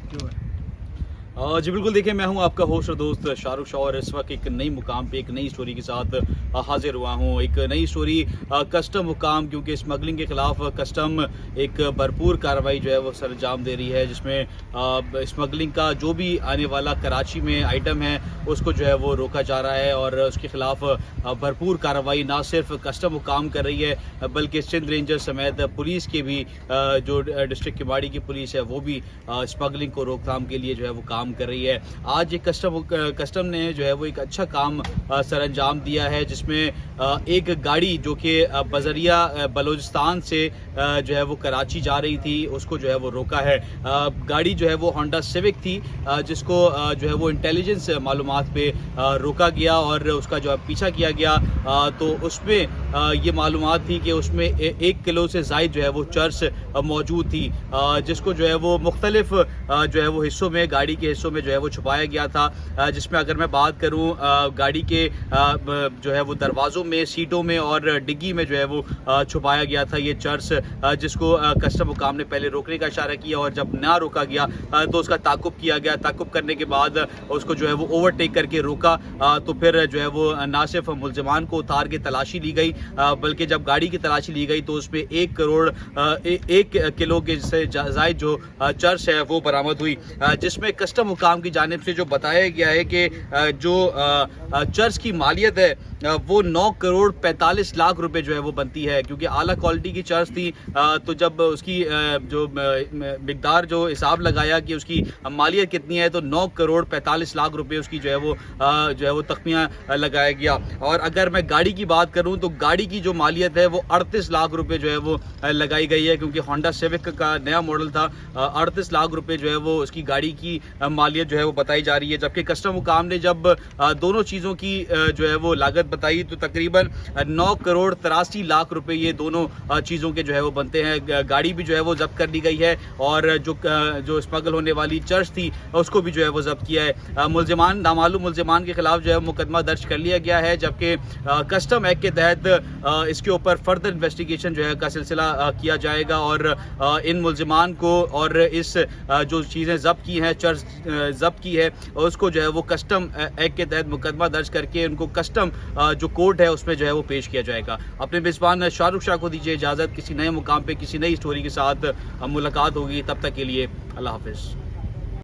जो है। जी बिल्कुल, देखिए मैं हूं आपका होस्ट और दोस्त शाहरुख शाह और इस वक्त एक नई मुकाम पे एक नई स्टोरी के साथ हाजिर हुआ हूं। एक नई स्टोरी कस्टम मुकाम, क्योंकि स्मगलिंग के खिलाफ कस्टम एक भरपूर कार्रवाई जो है वो सर अंजाम दे रही है, जिसमें स्मगलिंग का जो भी आने वाला कराची में आइटम है उसको जो है वो रोका जा रहा है और उसके खिलाफ भरपूर कार्रवाई ना सिर्फ कस्टम मुकाम कर रही है बल्कि सिंध रेंजर समेत पुलिस के भी जो डिस्ट्रिक्ट किमाड़ी की पुलिस है वो भी स्मगलिंग को रोकथाम के लिए जो है वो काम कर रही है। आज एक कस्टम ने जो है वो एक अच्छा काम सर अंजाम दिया है, जिसमें एक गाड़ी जो कि बजरिया बलूचिस्तान से जो है वो कराची जा रही थी उसको जो है वो रोका है। गाड़ी जो है वो होंडा सिविक थी, जिसको जो है वो इंटेलिजेंस मालूमात पे रोका गया और उसका जो है पीछा किया गया। तो उसमें ये मालूमात थी कि उसमें 1 किलो से ज़ायद जो है वो चर्स मौजूद थी, जिसको जो है वो मुख्तलिफ जो है वो हिस्सों में, गाड़ी के हिस्सों में जो है वो छुपाया गया था। जिसमें अगर मैं बात करूं गाड़ी के जो है वो दरवाज़ों में, सीटों में और डिग्गी में जो है वो छुपाया गया था ये चर्स, जिसको कस्टम हुकाम ने पहले रोकने का इशारा किया और जब ना रोका गया तो उसका ताक़ुब किया गया। ताक़ुब करने के बाद उसको जो है वो ओवरटेक करके रोका। तो फिर जो है वो ना सिर्फ मुलजमान को उतार के तलाशी ली गई बल्कि जब गाड़ी की तलाशी ली गई तो उसमें 1 करोड़ 1 किलो के से ज़ायद जो चर्स है वो बरामद हुई, जिसमें कस्टम हुकाम की जानिब से जो बताया गया है कि जो चर्च की मालियत है वो 9 करोड़ 45 लाख रुपए जो है वो बनती है, क्योंकि आला क्वालिटी की चर्च थी। तो जब उसकी जो मिकदार जो हिसाब लगाया कि उसकी मालियत कितनी है तो 9 करोड़ 45 लाख रुपए उसकी जो है वो तख्मियाँ लगाया गया। और अगर मैं गाड़ी की बात करूं तो गाड़ी की जो मालियत है वो 38 लाख रुपए जो है वो लगाई गई है, क्योंकि होंडा सिविक का नया मॉडल था। 38 लाख रुपए जो है वो उसकी गाड़ी की मालियत जो है वो बताई जा रही है। जबकि कस्टम हुकाम ने जब दोनों चीज़ों की जो है वो लागत बताई तो तकरीबन 9 करोड़ 83 लाख रुपए ये दोनों चीज़ों के जो है वो बनते हैं। गाड़ी भी जो है वो जब्त कर ली गई है और जो स्मगल होने वाली चर्च थी उसको भी जो है वो जब्त किया है। मुलजमान, नामालूम मुलजमान के खिलाफ जो है मुकदमा दर्ज कर लिया गया है, जबकि कस्टम एक्ट के तहत इसके ऊपर फर्दर इन्वेस्टिगेशन जो है का सिलसिला किया जाएगा और इन मुलजमान को और इस जो चीज़ें जब्त की हैं, चर्च जब्त की है उसको जो है वो कस्टम एक्ट के तहत मुकदमा दर्ज करके उनको कस्टम जो कोर्ट है उसमें जो है वो पेश किया जाएगा। अपने मेज़बान शाहरुख शाह को दीजिए इजाज़त। किसी नए मुकाम पे किसी नई स्टोरी के साथ मुलाकात होगी, तब तक के लिए अल्लाह हाफ़िज़।